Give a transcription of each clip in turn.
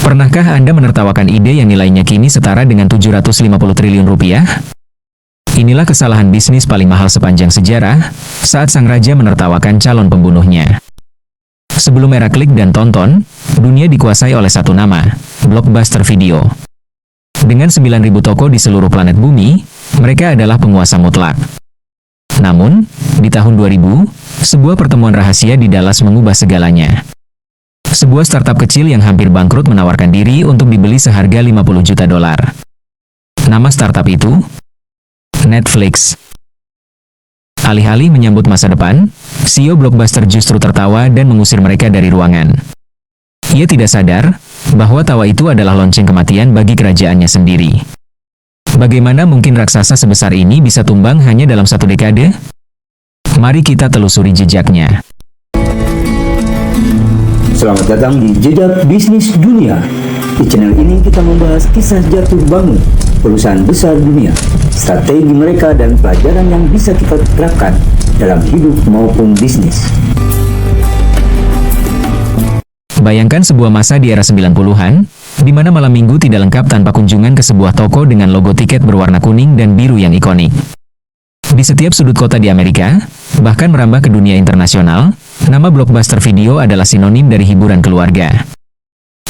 Pernahkah Anda menertawakan ide yang nilainya kini setara dengan 750 triliun rupiah? Inilah kesalahan bisnis paling mahal sepanjang sejarah, saat sang raja menertawakan calon pembunuhnya. Sebelum era klik dan tonton, dunia dikuasai oleh satu nama, Blockbuster Video. Dengan 9.000 toko di seluruh planet bumi, mereka adalah penguasa mutlak. Namun, di tahun 2000, sebuah pertemuan rahasia di Dallas mengubah segalanya. Sebuah startup kecil yang hampir bangkrut menawarkan diri untuk dibeli seharga 50 juta dolar. Nama startup itu? Netflix. Alih-alih menyambut masa depan, CEO Blockbuster justru tertawa dan mengusir mereka dari ruangan. Ia tidak sadar bahwa tawa itu adalah lonceng kematian bagi kerajaannya sendiri. Bagaimana mungkin raksasa sebesar ini bisa tumbang hanya dalam satu dekade? Mari kita telusuri jejaknya. Selamat datang di Jejak Bisnis Dunia. Di channel ini kita membahas kisah jatuh bangun perusahaan besar dunia, strategi mereka dan pelajaran yang bisa kita terapkan dalam hidup maupun bisnis. Bayangkan sebuah masa di era 90-an, di mana malam minggu tidak lengkap tanpa kunjungan ke sebuah toko dengan logo tiket berwarna kuning dan biru yang ikonik. Di setiap sudut kota di Amerika, bahkan merambah ke dunia internasional, nama Blockbuster Video adalah sinonim dari hiburan keluarga.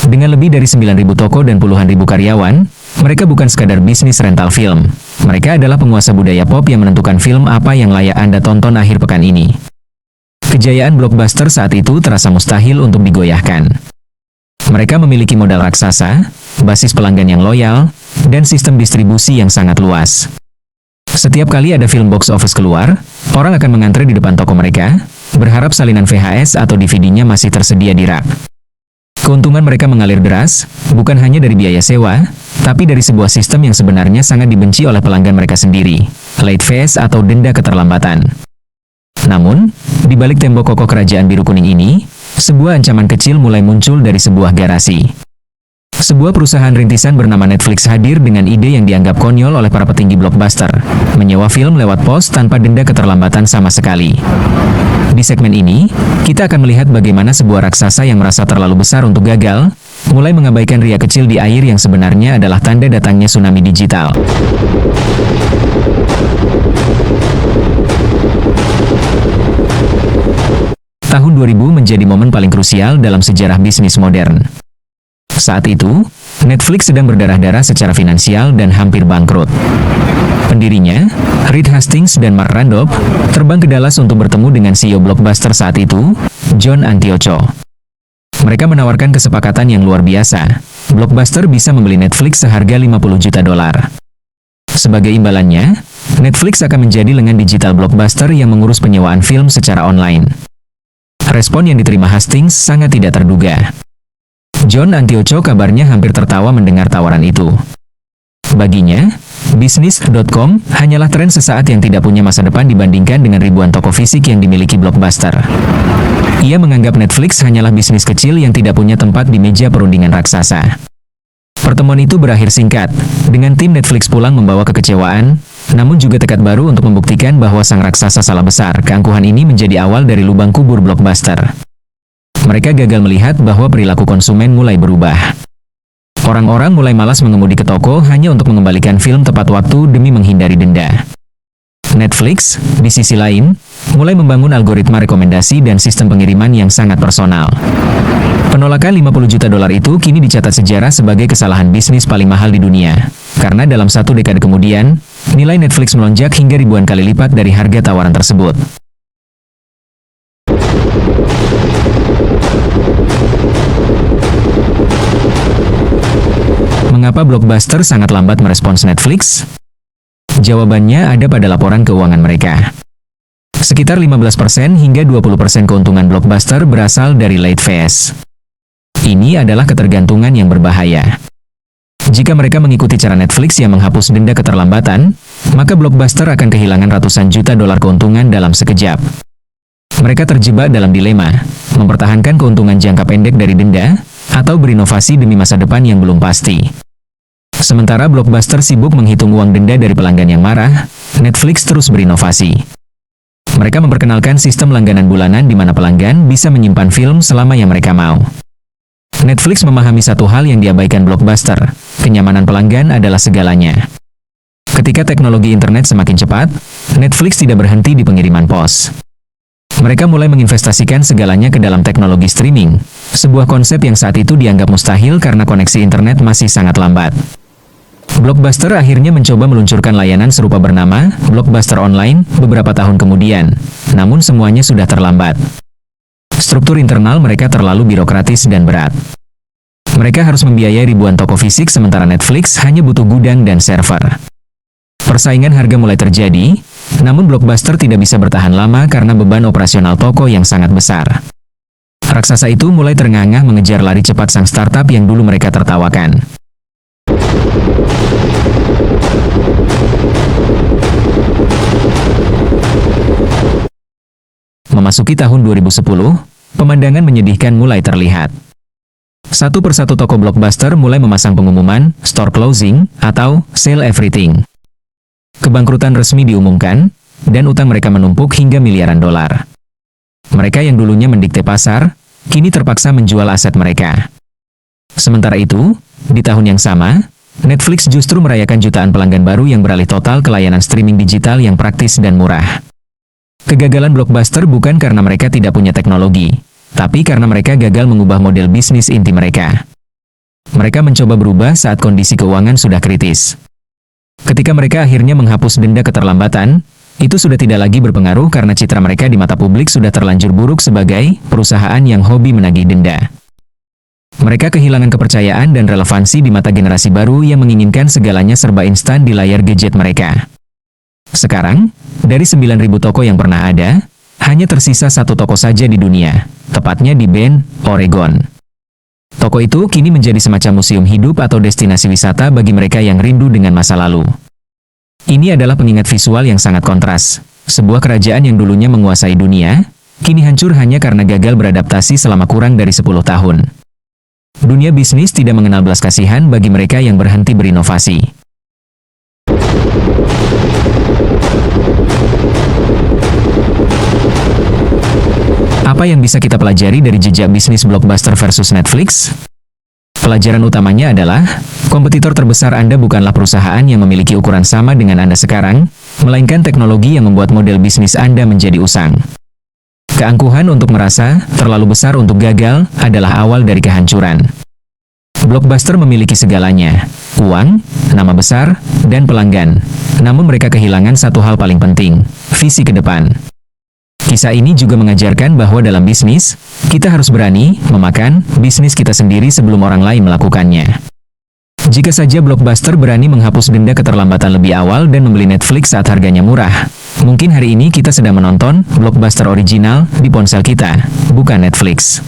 Dengan lebih dari 9.000 toko dan puluhan ribu karyawan, mereka bukan sekadar bisnis rental film. Mereka adalah penguasa budaya pop yang menentukan film apa yang layak Anda tonton akhir pekan ini. Kejayaan Blockbuster saat itu terasa mustahil untuk digoyahkan. Mereka memiliki modal raksasa, basis pelanggan yang loyal, dan sistem distribusi yang sangat luas. Setiap kali ada film box office keluar, orang akan mengantre di depan toko mereka, berharap salinan VHS atau DVD-nya masih tersedia di rak. Keuntungan mereka mengalir deras, bukan hanya dari biaya sewa, tapi dari sebuah sistem yang sebenarnya sangat dibenci oleh pelanggan mereka sendiri, late fees atau denda keterlambatan. Namun, di balik tembok kokoh kerajaan biru kuning ini, sebuah ancaman kecil mulai muncul dari sebuah garasi. Sebuah perusahaan rintisan bernama Netflix hadir dengan ide yang dianggap konyol oleh para petinggi Blockbuster, menyewa film lewat pos tanpa denda keterlambatan sama sekali. Di segmen ini, kita akan melihat bagaimana sebuah raksasa yang merasa terlalu besar untuk gagal, mulai mengabaikan ria kecil di air yang sebenarnya adalah tanda datangnya tsunami digital. Tahun 2000 menjadi momen paling krusial dalam sejarah bisnis modern. Saat itu, Netflix sedang berdarah-darah secara finansial dan hampir bangkrut. Pendirinya, Reed Hastings dan Mark Randolph, terbang ke Dallas untuk bertemu dengan CEO Blockbuster saat itu, John Antioco. Mereka menawarkan kesepakatan yang luar biasa. Blockbuster bisa membeli Netflix seharga 50 juta dolar. Sebagai imbalannya, Netflix akan menjadi lengan digital Blockbuster yang mengurus penyewaan film secara online. Respon yang diterima Hastings sangat tidak terduga. John Antioco kabarnya hampir tertawa mendengar tawaran itu. Baginya, bisnis.com hanyalah tren sesaat yang tidak punya masa depan dibandingkan dengan ribuan toko fisik yang dimiliki Blockbuster. Ia menganggap Netflix hanyalah bisnis kecil yang tidak punya tempat di meja perundingan raksasa. Pertemuan itu berakhir singkat, dengan tim Netflix pulang membawa kekecewaan, namun juga tekad baru untuk membuktikan bahwa sang raksasa salah besar. Keangkuhan ini menjadi awal dari lubang kubur Blockbuster. Mereka gagal melihat bahwa perilaku konsumen mulai berubah. Orang-orang mulai malas mengemudi ke toko hanya untuk mengembalikan film tepat waktu demi menghindari denda. Netflix, di sisi lain, mulai membangun algoritma rekomendasi dan sistem pengiriman yang sangat personal. Penolakan 50 juta dolar itu kini dicatat sejarah sebagai kesalahan bisnis paling mahal di dunia. Karena dalam satu dekade kemudian, nilai Netflix melonjak hingga ribuan kali lipat dari harga tawaran tersebut. Mengapa Blockbuster sangat lambat merespons Netflix? Jawabannya ada pada laporan keuangan mereka. Sekitar 15% hingga 20% keuntungan Blockbuster berasal dari late fees. Ini adalah ketergantungan yang berbahaya. Jika mereka mengikuti cara Netflix yang menghapus denda keterlambatan, maka Blockbuster akan kehilangan ratusan juta dolar keuntungan dalam sekejap. Mereka terjebak dalam dilema, mempertahankan keuntungan jangka pendek dari denda, atau berinovasi demi masa depan yang belum pasti. Sementara Blockbuster sibuk menghitung uang denda dari pelanggan yang marah, Netflix terus berinovasi. Mereka memperkenalkan sistem langganan bulanan di mana pelanggan bisa menyimpan film selama yang mereka mau. Netflix memahami satu hal yang diabaikan Blockbuster, kenyamanan pelanggan adalah segalanya. Ketika teknologi internet semakin cepat, Netflix tidak berhenti di pengiriman pos. Mereka mulai menginvestasikan segalanya ke dalam teknologi streaming, sebuah konsep yang saat itu dianggap mustahil karena koneksi internet masih sangat lambat. Blockbuster akhirnya mencoba meluncurkan layanan serupa bernama Blockbuster Online beberapa tahun kemudian, namun semuanya sudah terlambat. Struktur internal mereka terlalu birokratis dan berat. Mereka harus membiayai ribuan toko fisik sementara Netflix hanya butuh gudang dan server. Persaingan harga mulai terjadi, namun Blockbuster tidak bisa bertahan lama karena beban operasional toko yang sangat besar. Raksasa itu mulai terengah-engah mengejar lari cepat sang startup yang dulu mereka tertawakan. Memasuki tahun 2010, pemandangan menyedihkan mulai terlihat. Satu persatu toko Blockbuster mulai memasang pengumuman store closing atau sell everything. Kebangkrutan resmi diumumkan, dan utang mereka menumpuk hingga miliaran dolar. Mereka yang dulunya mendikte pasar, kini terpaksa menjual aset mereka. Sementara itu, di tahun yang sama, Netflix justru merayakan jutaan pelanggan baru yang beralih total ke layanan streaming digital yang praktis dan murah. Kegagalan Blockbuster bukan karena mereka tidak punya teknologi, tapi karena mereka gagal mengubah model bisnis inti mereka. Mereka mencoba berubah saat kondisi keuangan sudah kritis. Ketika mereka akhirnya menghapus denda keterlambatan, itu sudah tidak lagi berpengaruh karena citra mereka di mata publik sudah terlanjur buruk sebagai perusahaan yang hobi menagih denda. Mereka kehilangan kepercayaan dan relevansi di mata generasi baru yang menginginkan segalanya serba instan di layar gadget mereka. Sekarang, dari 9.000 toko yang pernah ada, hanya tersisa satu toko saja di dunia, tepatnya di Bend, Oregon. Toko itu kini menjadi semacam museum hidup atau destinasi wisata bagi mereka yang rindu dengan masa lalu. Ini adalah pengingat visual yang sangat kontras. Sebuah kerajaan yang dulunya menguasai dunia, kini hancur hanya karena gagal beradaptasi selama kurang dari 10 tahun. Dunia bisnis tidak mengenal belas kasihan bagi mereka yang berhenti berinovasi. Apa yang bisa kita pelajari dari jejak bisnis Blockbuster versus Netflix? Pelajaran utamanya adalah, kompetitor terbesar Anda bukanlah perusahaan yang memiliki ukuran sama dengan Anda sekarang, melainkan teknologi yang membuat model bisnis Anda menjadi usang. Keangkuhan untuk merasa terlalu besar untuk gagal adalah awal dari kehancuran. Blockbuster memiliki segalanya, uang, nama besar, dan pelanggan. Namun mereka kehilangan satu hal paling penting, visi ke depan. Kisah ini juga mengajarkan bahwa dalam bisnis, kita harus berani memakan bisnis kita sendiri sebelum orang lain melakukannya. Jika saja Blockbuster berani menghapus denda keterlambatan lebih awal dan membeli Netflix saat harganya murah, mungkin hari ini kita sedang menonton Blockbuster original di ponsel kita, bukan Netflix.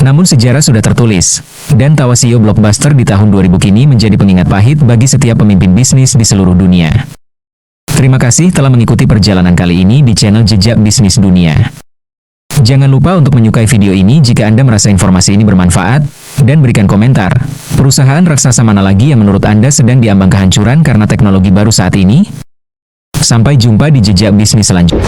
Namun sejarah sudah tertulis, dan tawa CEO Blockbuster di tahun 2000 kini menjadi pengingat pahit bagi setiap pemimpin bisnis di seluruh dunia. Terima kasih telah mengikuti perjalanan kali ini di channel Jejak Bisnis Dunia. Jangan lupa untuk menyukai video ini jika Anda merasa informasi ini bermanfaat, dan berikan komentar. Perusahaan raksasa mana lagi yang menurut Anda sedang diambang kehancuran karena teknologi baru saat ini? Sampai jumpa di Jejak Bisnis selanjutnya.